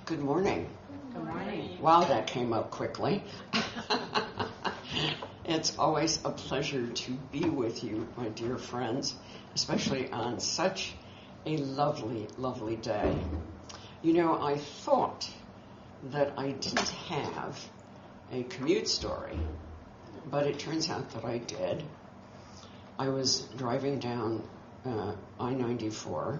Good morning. Good morning. Wow, that came up quickly. It's always a pleasure to be with you, my dear friends, especially on such a lovely, lovely day. You know, I thought that I didn't have a commute story, but it turns out that I did. I was driving down I-94,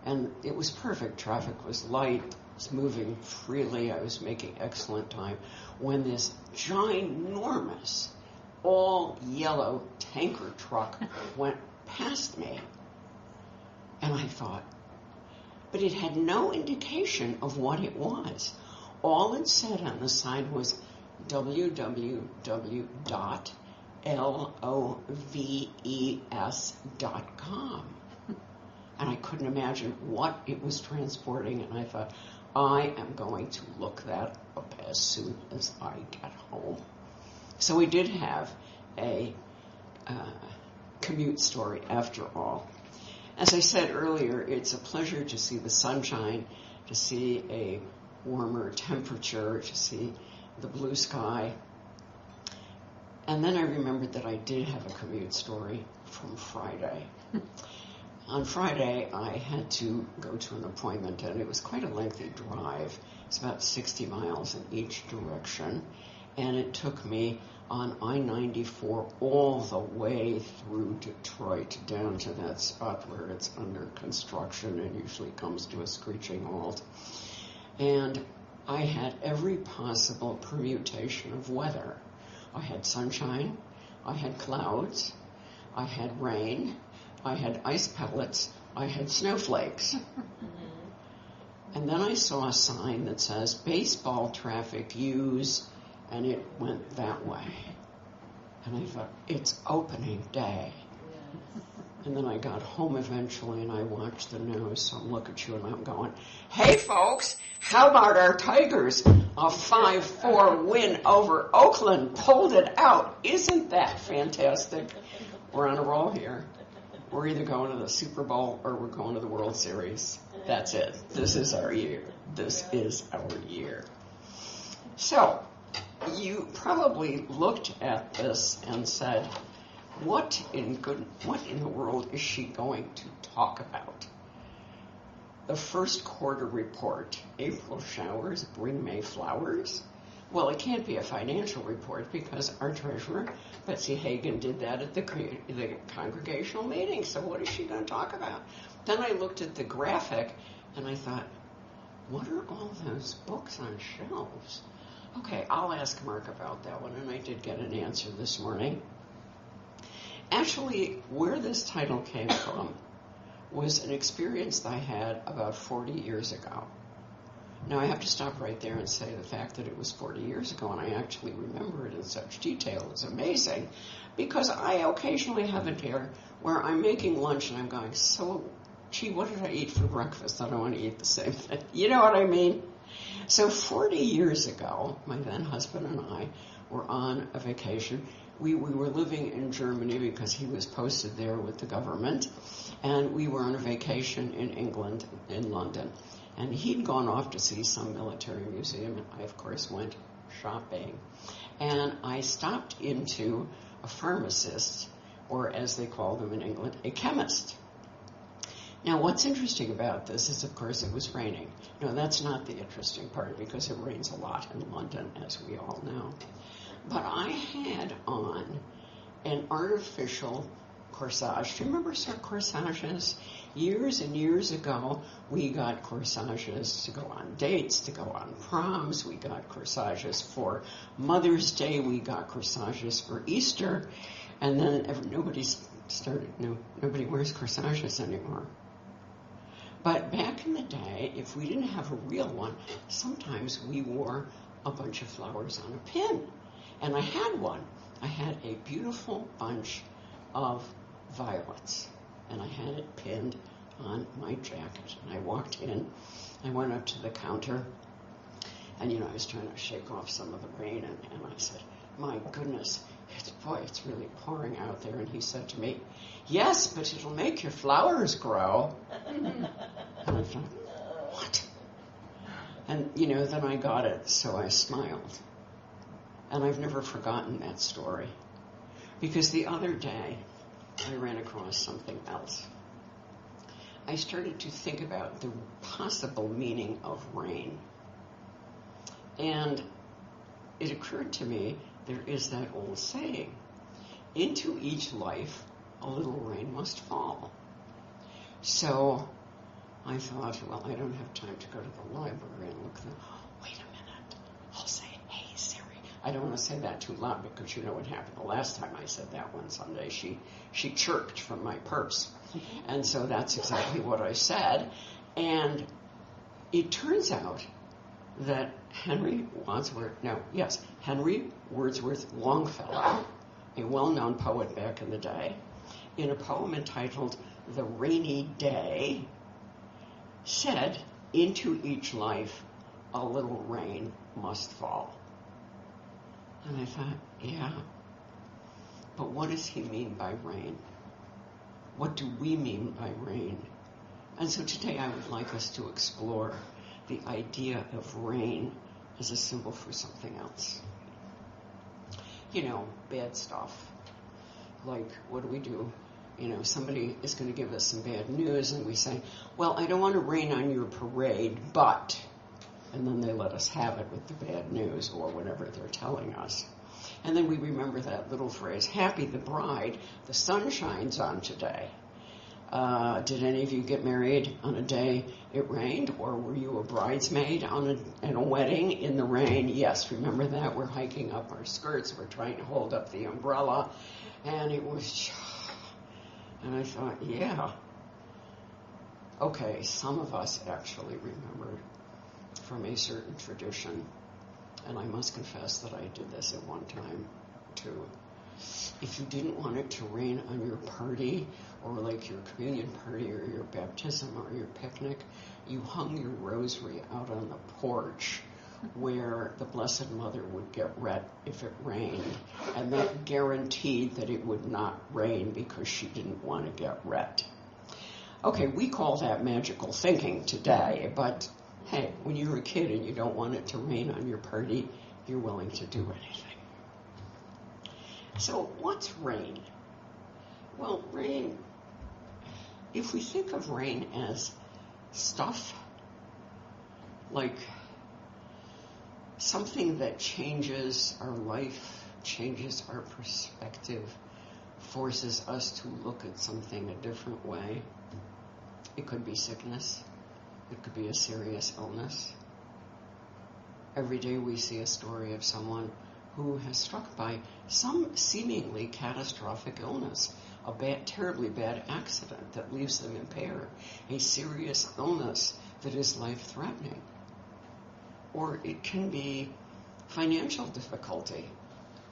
and it was perfect. Traffic was light. Was moving freely. I was making excellent time when this ginormous, all yellow tanker truck went past me. And I thought, but it had no indication of what it was. All it said on the side was www.loves.com. And I couldn't imagine what it was transporting, and I thought, I am going to look that up as soon as I get home. So we did have a commute story after all. As I said earlier, it's a pleasure to see the sunshine, to see a warmer temperature, to see the blue sky. And then I remembered that I did have a commute story from Friday. On Friday, I had to go to an appointment, and it was quite a lengthy drive. It's about 60 miles in each direction, and it took me on I-94 all the way through Detroit down to that spot where it's under construction and usually comes to a screeching halt. And I had every possible permutation of weather. I had sunshine, I had clouds, I had rain, I had ice pellets, I had snowflakes. And then I saw a sign that says, baseball traffic use, and it went that way. And I thought, it's opening day. And then I got home eventually, and I watched the news, so I'm looking at you and I'm going, hey folks, how about our Tigers? A 5-4 win over Oakland, pulled it out. Isn't that fantastic? We're on a roll here. We're either going to the Super Bowl or we're going to the World Series. That's it. This is our year. This is our year. So, you probably looked at this and said, what in the world is she going to talk about? The first quarter report, April showers bring May flowers? Well, it can't be a financial report because our treasurer, Betsy Hagan, did that at the congregational meeting. So what is she going to talk about? Then I looked at the graphic and I thought, what are all those books on shelves? Okay, I'll ask Mark about that one, and I did get an answer this morning. Actually, where this title came from was an experience that I had about 40 years ago. Now, I have to stop right there and say the fact that it was 40 years ago and I actually remember it in such detail is amazing, because I occasionally have a day where I'm making lunch and I'm going, so, gee, what did I eat for breakfast? I don't want to eat the same thing. You know what I mean? So 40 years ago, my then husband and I were on a vacation. We were living in Germany because he was posted there with the government, and we were on a vacation in England, in London. And he'd gone off to see some military museum, and I, of course, went shopping. And I stopped into a pharmacist, or as they call them in England, a chemist. Now, what's interesting about this is, of course, it was raining. No, that's not the interesting part, because it rains a lot in London, as we all know. But I had on an artificial corsage. Do you remember corsages? Years and years ago, we got corsages to go on dates, to go on proms. We got corsages for Mother's Day. We got corsages for Easter. And then nobody wears corsages anymore. But back in the day, if we didn't have a real one, sometimes we wore a bunch of flowers on a pin. And I had one. I had a beautiful bunch of violets, and I had it pinned on my jacket. And I walked in, I went up to the counter, and I was trying to shake off some of the rain, and I said, my goodness, it's really pouring out there. And he said to me, yes, but it'll make your flowers grow. And I thought, what? And, then I got it, so I smiled. And I've never forgotten that story. Because the other day, I ran across something else. I started to think about the possible meaning of rain. And it occurred to me, there is that old saying, into each life, a little rain must fall. So I thought, well, I don't have time to go to the library and look there. Wait a minute. I'll say, hey, Siri. I don't want to say that too loud because you know what happened the last time I said that one Sunday. She chirped from my purse. And so that's exactly what I said. And it turns out that Henry Wordsworth Longfellow, a well-known poet back in the day, in a poem entitled The Rainy Day, said, into each life a little rain must fall. And I thought, yeah, but what does he mean by rain? What do we mean by rain? And so today I would like us to explore the idea of rain as a symbol for something else. Bad stuff. Like, what do? Somebody is going to give us some bad news and we say, well, I don't want to rain on your parade, but, and then they let us have it with the bad news or whatever they're telling us. And then we remember that little phrase, happy the bride, the sun shines on today. Did any of you get married on a day it rained, or were you a bridesmaid at a wedding in the rain? Yes, remember that? We're hiking up our skirts, we're trying to hold up the umbrella, and it was, and I thought, yeah. Okay, some of us actually remembered from a certain tradition, and I must confess that I did this at one time too. If you didn't want it to rain on your party, or like your communion party, or your baptism, or your picnic, you hung your rosary out on the porch where the Blessed Mother would get wet if it rained, and that guaranteed that it would not rain because she didn't want to get wet. Okay, we call that magical thinking today, but hey, when you're a kid and you don't want it to rain on your party, you're willing to do anything. So what's rain? Well, rain, if we think of rain as stuff, like something that changes our life, changes our perspective, forces us to look at something a different way. It could be sickness. It could be a serious illness. Every day we see a story of someone who has struck by some seemingly catastrophic illness, a terribly bad accident that leaves them impaired, a serious illness that is life-threatening. Or it can be financial difficulty.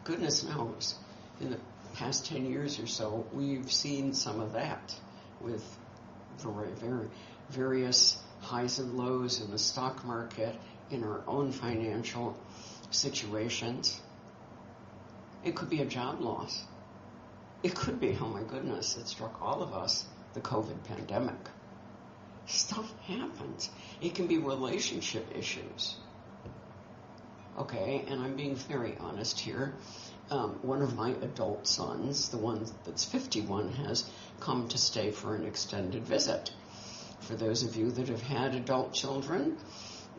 Goodness knows, in the past 10 years or so, we've seen some of that with various highs and lows in the stock market, in our own financial situations. It could be a job loss. It could be, oh my goodness, it struck all of us, the COVID pandemic. Stuff happens. It can be relationship issues. Okay, and I'm being very honest here. One of my adult sons, the one that's 51, has come to stay for an extended visit. For those of you that have had adult children,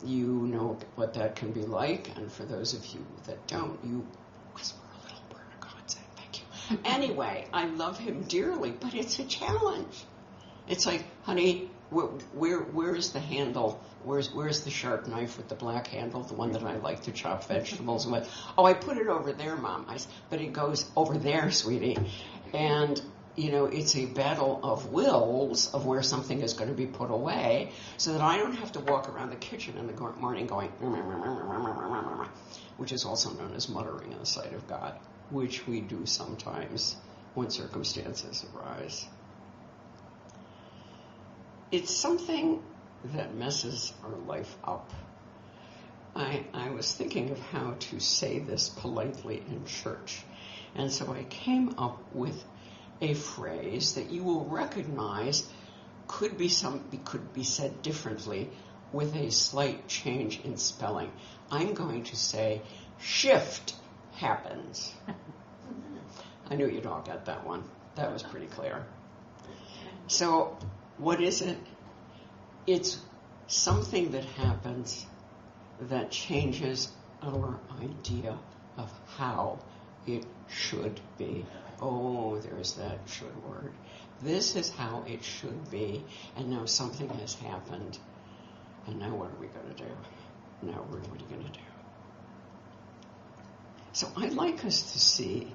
you know what that can be like, and for those of you that don't, you whisper a little word of God saying thank you. Anyway, I love him dearly, but it's a challenge. It's like, honey, where's the handle? Where's the sharp knife with the black handle, the one that I like to chop vegetables with? Oh, I put it over there, Mom. But it goes over there, sweetie. And, it's a battle of wills of where something is going to be put away so that I don't have to walk around the kitchen in the morning going, which is also known as muttering in the sight of God, which we do sometimes when circumstances arise. It's something that messes our life up. I was thinking of how to say this politely in church, and so I came up with a phrase that you will recognize could be said differently with a slight change in spelling. I'm going to say shift happens. I knew you'd all get that one. That was pretty clear. So, what is it? It's something that happens that changes our idea of how it should be. Oh, there's that should word. This is how it should be, and now something has happened. And now what are we going to do? Now what are we going to do? So I'd like us to see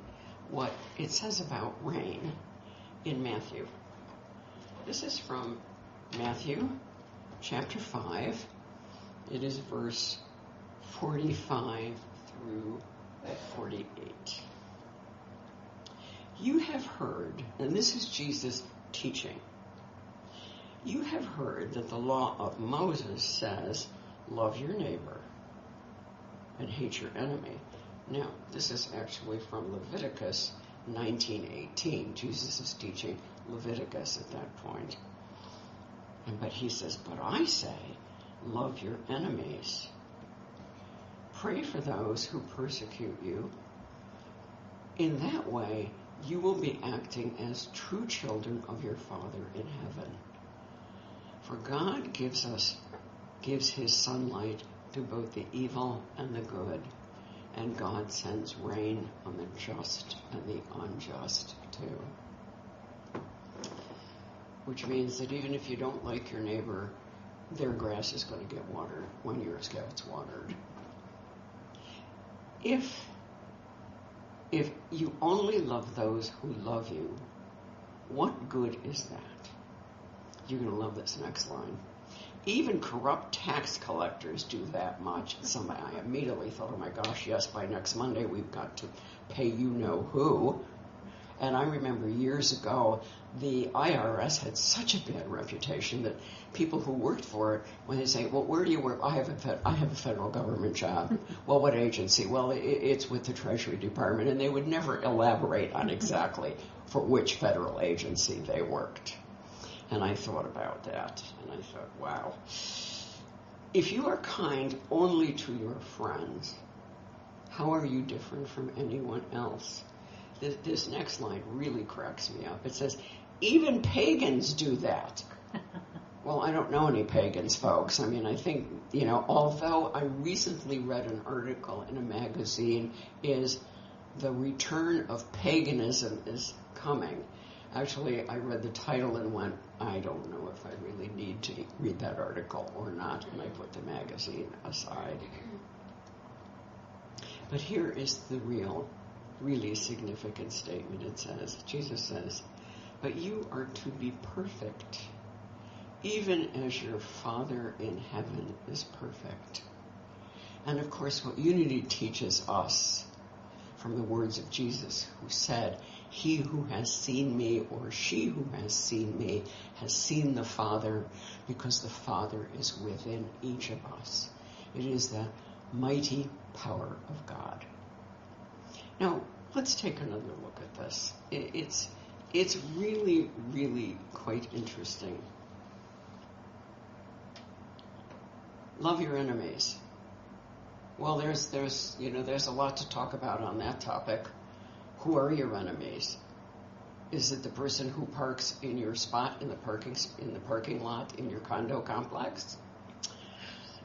what it says about rain in Matthew. This is from Matthew chapter 5. It is verse 45 through 48. You have heard, and this is Jesus teaching, you have heard that the law of Moses says, love your neighbor and hate your enemy. Now, this is actually from Leviticus 19:18. Jesus is teaching Leviticus at that point. But he says, but I say, love your enemies. Pray for those who persecute you. In that way, you will be acting as true children of your Father in heaven. For God gives his sunlight to both the evil and the good, and God sends rain on the just and the unjust too. Which means that even if you don't like your neighbor, their grass is going to get watered when yours gets watered. If you only love those who love you, what good is that? You're going to love this next line. Even corrupt tax collectors do that much. I immediately thought, oh my gosh, yes, by next Monday we've got to pay you-know-who. And I remember years ago, the IRS had such a bad reputation that people who worked for it, when they say, well, where do you work? I have a federal government job. Well, what agency? Well, it's with the Treasury Department. And they would never elaborate on exactly for which federal agency they worked. And I thought about that, and I thought, wow. If you are kind only to your friends, how are you different from anyone else? This next line really cracks me up. It says, even pagans do that. Well, I don't know any pagans, folks. I mean, I think, although I recently read an article in a magazine, is the return of paganism is coming. Actually, I read the title and went, I don't know if I really need to read that article or not, and I put the magazine aside. But here is the really significant statement. It says, Jesus says, but you are to be perfect, even as your Father in heaven is perfect. And of course, what unity teaches us from the words of Jesus, who said, he who has seen me, or she who has seen me, has seen the Father, because the Father is within each of us. It is the mighty power of God. Now, let's take another look at this. It's really, really quite interesting. Love your enemies. Well, there's a lot to talk about on that topic. Who are your enemies? Is it the person who parks in your spot in the parking lot in your condo complex?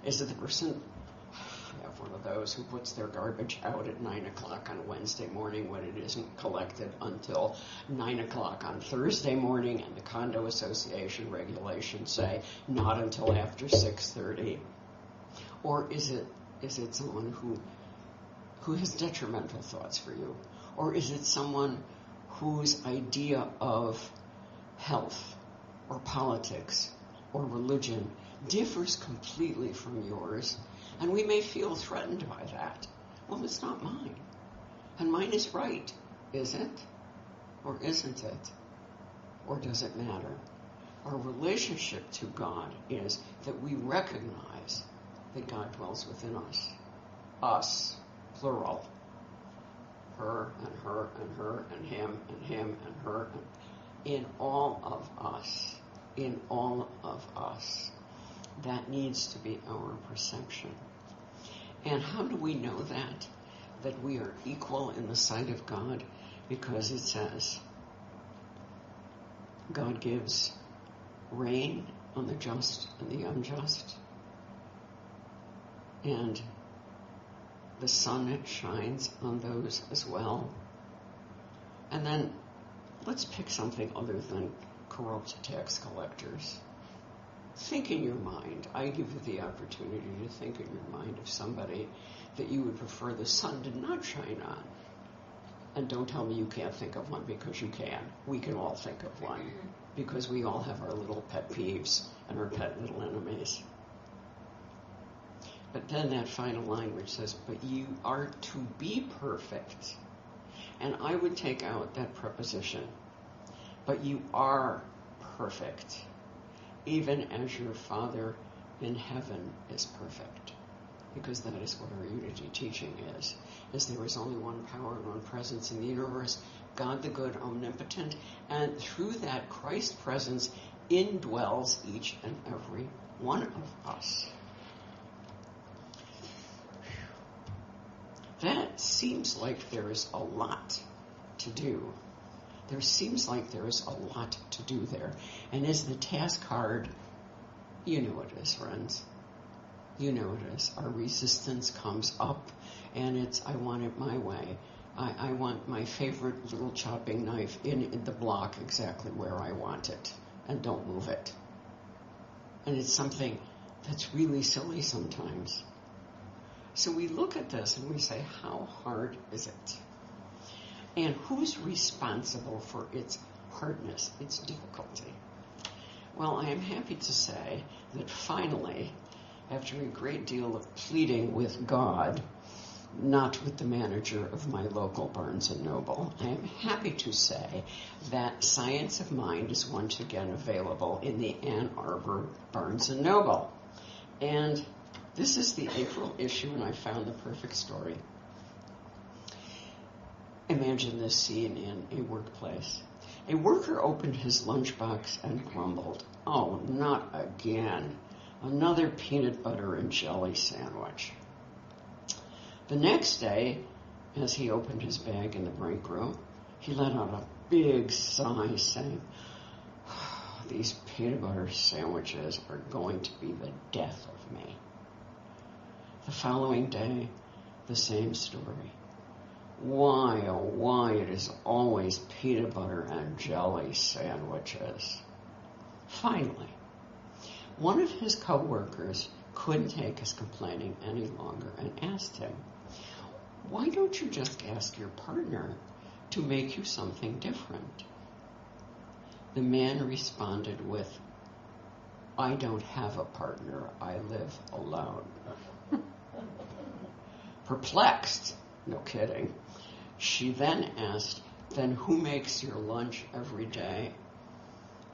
Is it the person, I have one of those, who puts their garbage out at 9 o'clock on Wednesday morning when it isn't collected until 9 o'clock on Thursday morning, and the condo association regulations say not until after 6:30? Or is it someone who has detrimental thoughts for you? Or is it someone whose idea of health or politics or religion differs completely from yours, and we may feel threatened by that? Well, it's not mine. And mine is right. Is it? Or isn't it? Or does it matter? Our relationship to God is that we recognize that God dwells within us. Us, plural. Her and her and her and him and her. In all of us. In all of us. That needs to be our perception. And how do we know that we are equal in the sight of God? Because it says, God gives rain on the just and the unjust, and the sun shines on those as well. And then let's pick something other than corrupt tax collectors. Think in your mind. I give you the opportunity to think in your mind of somebody that you would prefer the sun did not shine on. And don't tell me you can't think of one, because you can. We can all think of one, because we all have our little pet peeves and our pet little enemies. But then that final line which says, but you are to be perfect. And I would take out that preposition. But you are perfect, even as your Father in heaven is perfect. Because that is what our unity teaching is there is only one power and one presence in the universe, God the good, omnipotent, and through that Christ presence indwells each and every one of us. That seems like there is a lot to do. There seems like there is a lot to do there. And is the task hard? You know it is, friends. You know it is. Our resistance comes up, and it's, I want it my way. I want my favorite little chopping knife in the block exactly where I want it, and don't move it. And it's something that's really silly sometimes. So we look at this and we say, how hard is it? And who's responsible for its hardness, its difficulty? Well, I am happy to say that finally, after a great deal of pleading with God, not with the manager of my local Barnes & Noble, I am happy to say that Science of Mind is once again available in the Ann Arbor Barnes & Noble. And this is the April issue, and I found the perfect story. Imagine this scene in a workplace. A worker opened his lunchbox and grumbled, "Oh, not again. Another peanut butter and jelly sandwich." The next day, as he opened his bag in the break room, he let out a big sigh, saying, "These peanut butter sandwiches are going to be the death of me." The following day, the same story. Why, oh why, it is always peanut butter and jelly sandwiches. Finally, one of his co-workers couldn't take his complaining any longer and asked him, "Why don't you just ask your partner to make you something different?" The man responded with, "I don't have a partner, I live alone." Perplexed, no kidding, she then asked, "Then who makes your lunch every day?"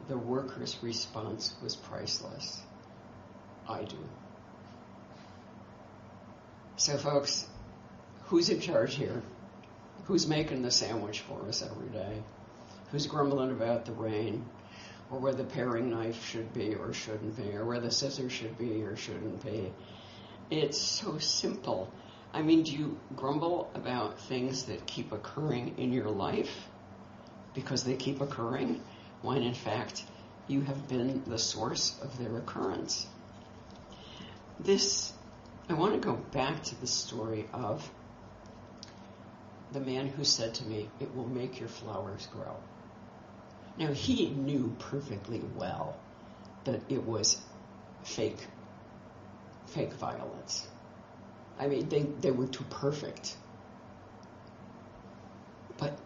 The worker's response was priceless. "I do." So folks, who's in charge here? Who's making the sandwich for us every day? Who's grumbling about the rain, or where the paring knife should be or shouldn't be, or where the scissors should be or shouldn't be? It's so simple. I mean, do you grumble about things that keep occurring in your life because they keep occurring, when in fact you have been the source of their occurrence? I want to go back to the story of the man who said to me, "It will make your flowers grow." Now, he knew perfectly well that it was fake violets. I mean, they were too perfect. But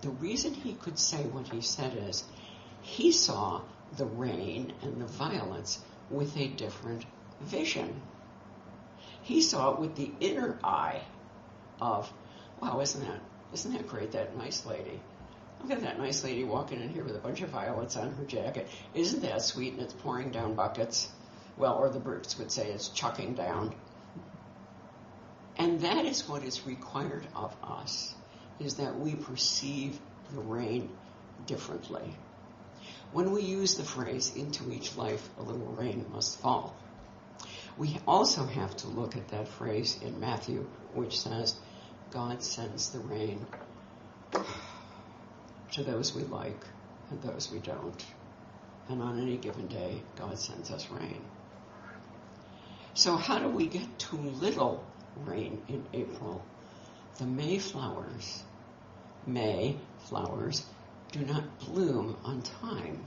the reason he could say what he said is he saw the rain and the violets with a different vision. He saw it with the inner eye of, wow, isn't that great, that nice lady? Look at that nice lady walking in here with a bunch of violets on her jacket. Isn't that sweet? And it's pouring down buckets. Well, or the Brits would say it's chucking down. And that is what is required of us, is that we perceive the rain differently. When we use the phrase, "into each life a little rain must fall," We also have to look at that phrase in Matthew, which says, God sends the rain to those we like and those we don't. And on any given day, God sends us rain. So how do we get too little rain in April? The May flowers do not bloom on time.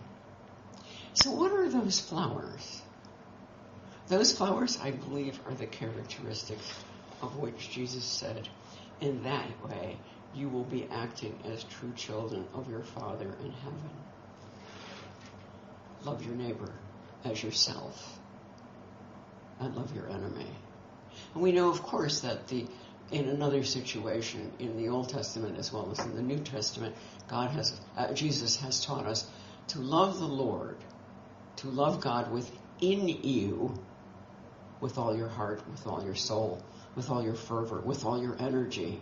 So what are those flowers? Those flowers, I believe, are the characteristics of which Jesus said, in that way, you will be acting as true children of your Father in heaven. Love your neighbor as yourself, and love your enemy. And we know, of course, that in another situation in the Old Testament as well as in the New Testament, Jesus has taught us to love the Lord, to love God within you with all your heart, with all your soul, with all your fervor, with all your energy.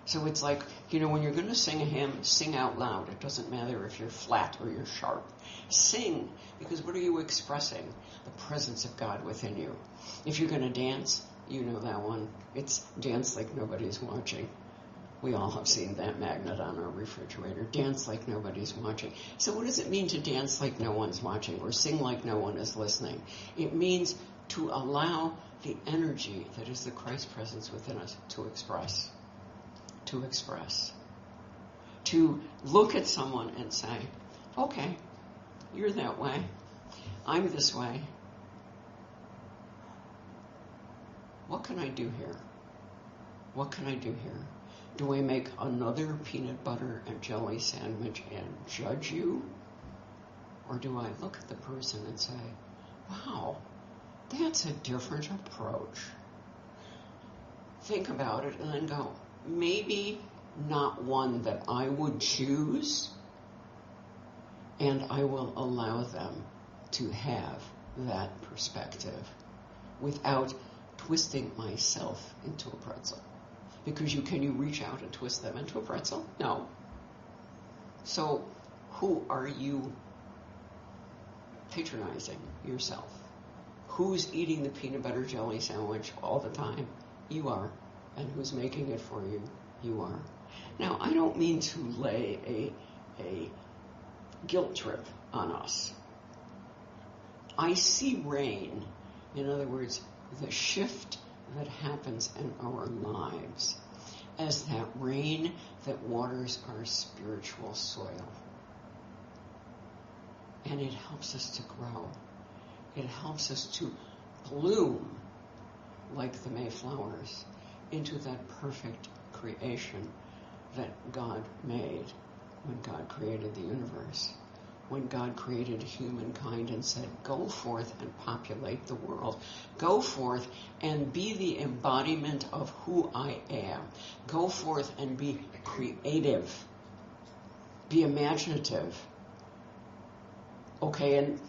So it's like, when you're going to sing a hymn, sing out loud. It doesn't matter if you're flat or you're sharp. Sing, because what are you expressing? The presence of God within you. If you're going to dance, you know that one. It's dance like nobody's watching. We all have seen that magnet on our refrigerator. Dance like nobody's watching. So what does it mean to dance like no one's watching or sing like no one is listening? It means to allow the energy that is the Christ presence within us to express. To look at someone and say, okay, you're that way. I'm this way. What can I do here? What can I do here? Do I make another peanut butter and jelly sandwich and judge you? Or do I look at the person and say, wow, that's a different approach. Think about it and then go, maybe not one that I would choose, and I will allow them to have that perspective without twisting myself into a pretzel. Because can you reach out and twist them into a pretzel? No. So who are you patronizing? Yourself. Who's eating the peanut butter jelly sandwich all the time? You are. And who's making it for you? You are. Now, I don't mean to lay a guilt trip on us. I see rain, in other words, the shift that happens in our lives, as that rain that waters our spiritual soil. And it helps us to grow. It helps us to bloom like the Mayflowers into that perfect creation that God made when God created the universe. When God created humankind and said, go forth and populate the world. Go forth and be the embodiment of who I am. Go forth and be creative. Be imaginative. Okay, and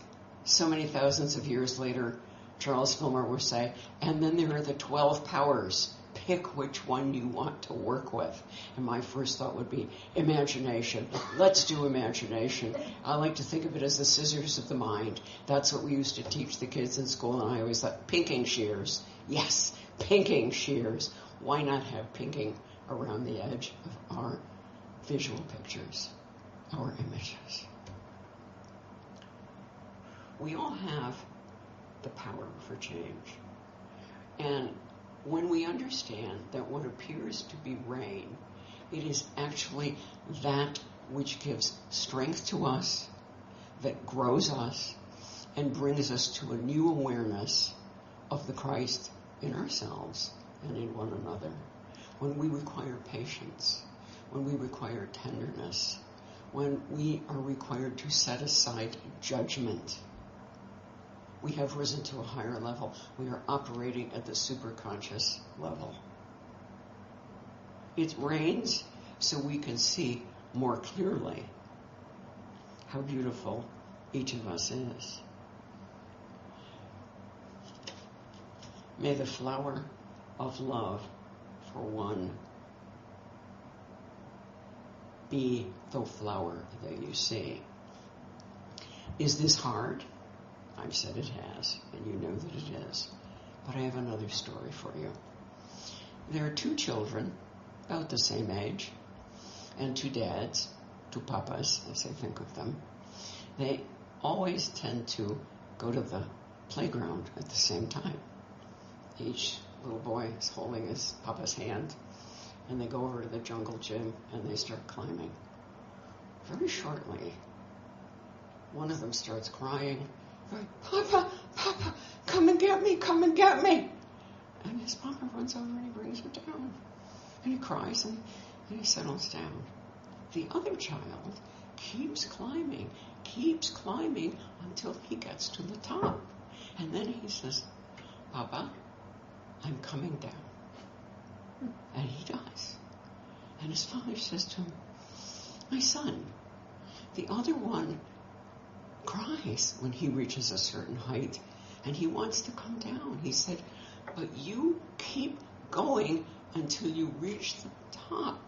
so many thousands of years later, Charles Fillmore will say, and then there are the 12 powers. Pick which one you want to work with. And my first thought would be imagination. Let's do imagination. I like to think of it as the scissors of the mind. That's what we used to teach the kids in school, and I always thought, pinking shears. Yes, pinking shears. Why not have pinking around the edge of our visual pictures, our images? We all have the power for change. And when we understand that what appears to be rain, it is actually that which gives strength to us, that grows us, and brings us to a new awareness of the Christ in ourselves and in one another. When we require patience, when we require tenderness, when we are required to set aside judgment, we have risen to a higher level. We are operating at the superconscious level. It rains so we can see more clearly how beautiful each of us is. May the flower of love for one be the flower that you see. Is this hard? I've said it has, and you know that it is. But I have another story for you. There are two children, about the same age, and two dads, two papas, as I think of them. They always tend to go to the playground at the same time. Each little boy is holding his papa's hand, and they go over to the jungle gym and they start climbing. Very shortly, one of them starts crying, "Papa, Papa, come and get me, come and get me." And his papa runs over and he brings her down. And he cries and he settles down. The other child keeps climbing until he gets to the top. And then he says, "Papa, I'm coming down." And he does. And his father says to him, "My son, the other one cries when he reaches a certain height and he wants to come down." He said, "But you keep going until you reach the top."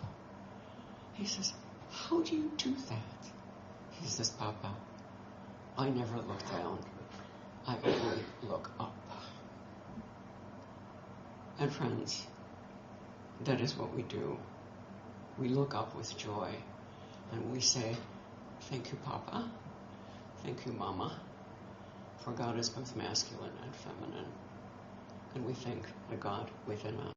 He says, "How do you do that?" He says, "Papa, I never look down. I only look up." And friends, that is what we do. We look up with joy and we say, "Thank you, Papa. Thank you, Mama." For God is both masculine and feminine. And we thank the God within us.